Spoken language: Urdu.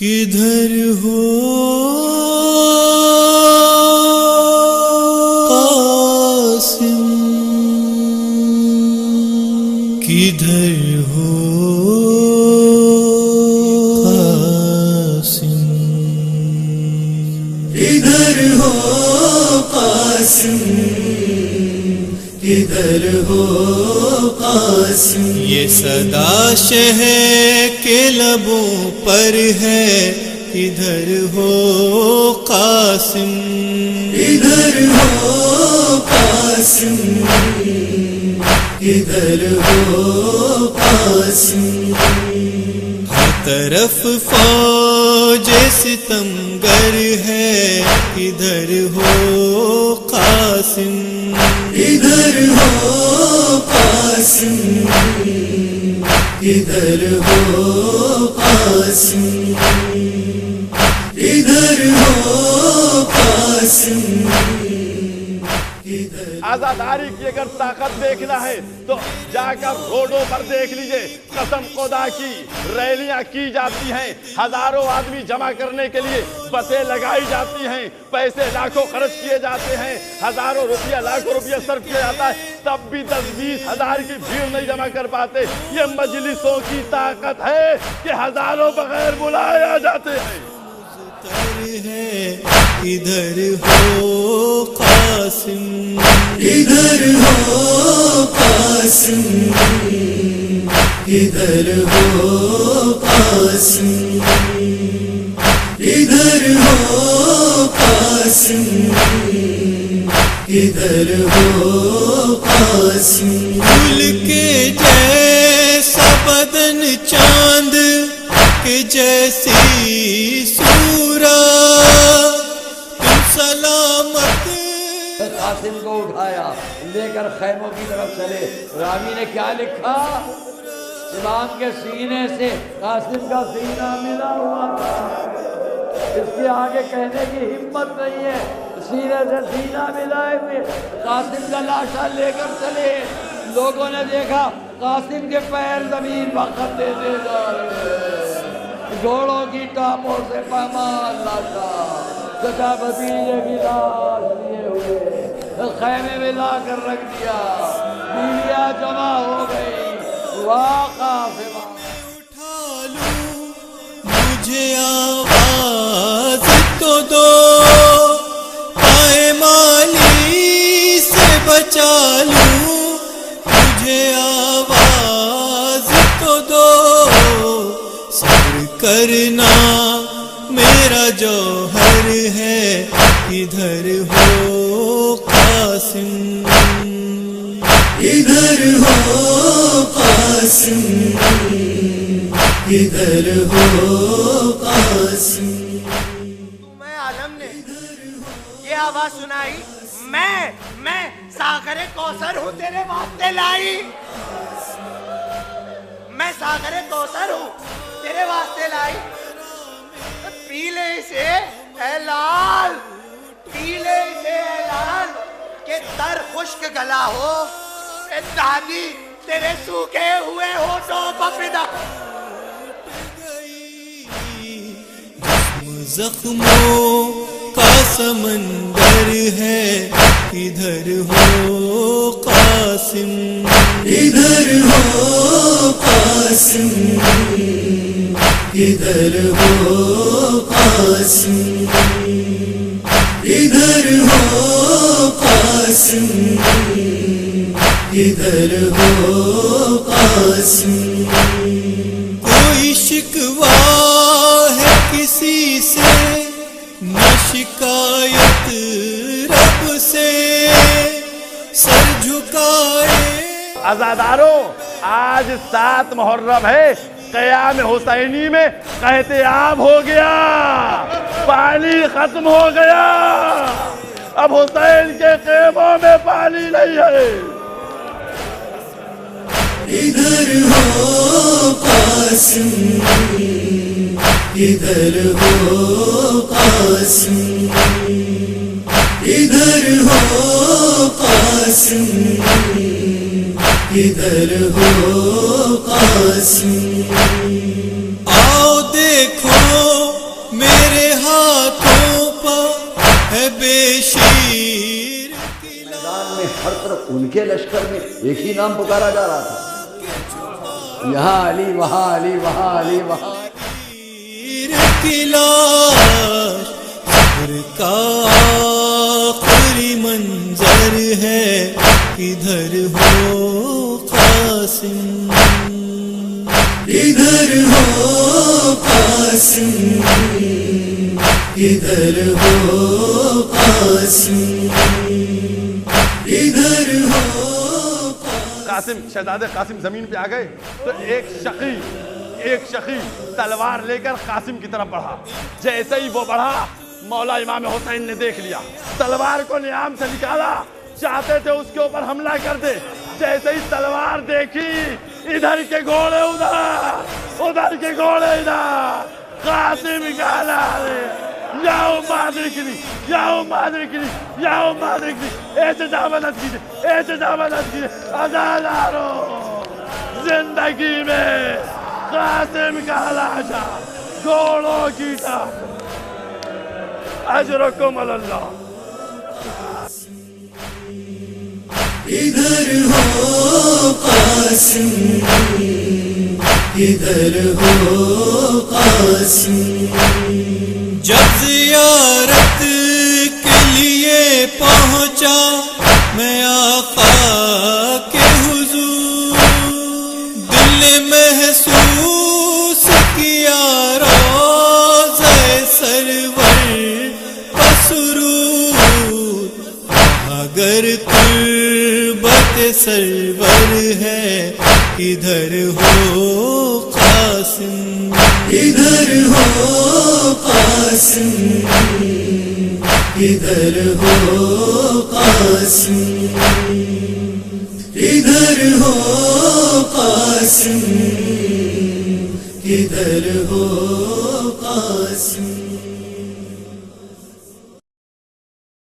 کدھر ہو قاسم، کدھر ہو قاسم، کدھر ہو قاسم، کدھر ہو قاسم. یہ صدا شہر کے لبوں پر ہے، کدھر ہو قاسم، کدھر ہو قاسم، کدھر ہو قاسم. ہر طرف فوج ستمگر ہے، کدھر ہو قاسم، کدھر ہو قاسم، کدھر ہو قاسم، کدھر ہو قاسم. آزاداری کی اگر طاقت دیکھنا ہے تو جا کر روڈوں پر دیکھ لیجئے، قسم خدا کی ریلیاں کی جاتی ہیں، ہزاروں آدمی جمع کرنے کے لیے بسیں لگائی جاتی ہیں، پیسے لاکھوں خرچ کیے جاتے ہیں، ہزاروں روپیہ لاکھوں روپیہ صرف کیا جاتا ہے، تب بھی 10-20 ہزار کی بھیڑ نہیں جمع کر پاتے. یہ مجلسوں کی طاقت ہے کہ ہزاروں بغیر بلائے آ جاتے ہیں. کدھر ہو قاسم، کدھر ہو قاسم، کدھر ہو قاسم، کدھر ہو قاسم، کدھر ہو قاسم. پھول کے جیسا بدن چاند کے جیسی صورت، تم سلامت. قاسم کو اٹھایا لے کر خیموں کی طرف چلے. راوی نے کیا لکھا؟ امام کے سینے سے قاسم کا سینہ ملا ہوا تھا، اس کے آگے کہنے کی ہمت نہیں ہے. سینے سے سینہ ملائے ہوئے قاسم کا لاشا لے کر چلے. لوگوں نے دیکھا قاسم کے پیر زمین وقت دیتے جا رہے ہیں، گھوڑوں کی ٹانپوں سے پامال لاشا، چچا بھتیجے کی لاش لیے ہوئے خیمے میں لا کر رکھ دیا. بیویاں جمع ہو گئی. واہ قاسم، اٹھا لوں مجھے آواز تو دو، پائے مالی سے بچا لوں مجھے آواز تو دو. صبر کرنا میرا جوہر ہے، کدھر ہو قاسم، کدھر ہو قاسم، کدھر ہو قاسم. تمہیں عالم نے یہ آواز سنائی، میں ساغر کوثر ہوں تیرے واسطے لائی، میں ساغر کوثر ہوں تیرے واسطے لائی. پی لے اسے اے لال، پی لے اسے اے لال کہ در خشک گلا ہو، اے دادی تیرے سوکھے ہوئے ہونٹوں پر فدا. زخموں کا سمندر ہے، کدھر ہو قاسم، کدھر ہو قاسم، کدھر ہو قاسم، کدھر ہو قاسم، کدھر ہو قاسم. کوئی شکوہ ہے کسی سے، نہ شکایت رب سے سر جھکائے. عزاداروں، آج 7 محرم ہے، قیام حسینی میں قحط-عام ہو گیا، پانی ختم ہو گیا، اب حسین کے خیموں میں پانی نہیں ہے. کدھر ہو قاسم، کدھر ہو قاسم، کدھر ہو قاسم، کدھر ہو قاسم. آؤ دیکھو ان کے لشکر میں ایک ہی نام پکارا جا رہا تھا، یہاں علی وہاں علی وہاں علی وہاں کی لاش صبر کا آخری منظر ہے، کدھر ہو قاسم، کدھر ہو قاسم، کدھر ہو قاسم، کدھر ہو قاسم شہزادہ قاسم زمین پہ آ گئے تو ایک شقی تلوار لے کر قاسم کی طرف بڑھا. جیسے ہی وہ بڑھا مولا امام حسین نے دیکھ لیا، تلوار کو نیام سے نکالا، چاہتے تھے اس کے اوپر حملہ کر دے. جیسے ہی تلوار دیکھی، ادھر کے گھوڑے ادھر کے گھوڑے ادھر، قاسم کہا یاؤ مادرکنی یاؤ مادرکنی یاؤ مادرکنی، احتجامت کیجیے ازادارو، زندگی میں قاسم کا لاشا گھوڑوں کی طرح، اجرکم اللہ. ادھر ہو قاسم، ادھر ہو قاسم، جب زیارت کے لیے پہنچا میں آقا کے حضور، دل نے محسوس کیا روضہ سرور کا سرور، اگر قربت سرور ہے ادھر ہو قاسم، ادھر ہو قاسم، ادھر ہو قاسم، ادھر ہو قاسم، ادھر ہو قاسم.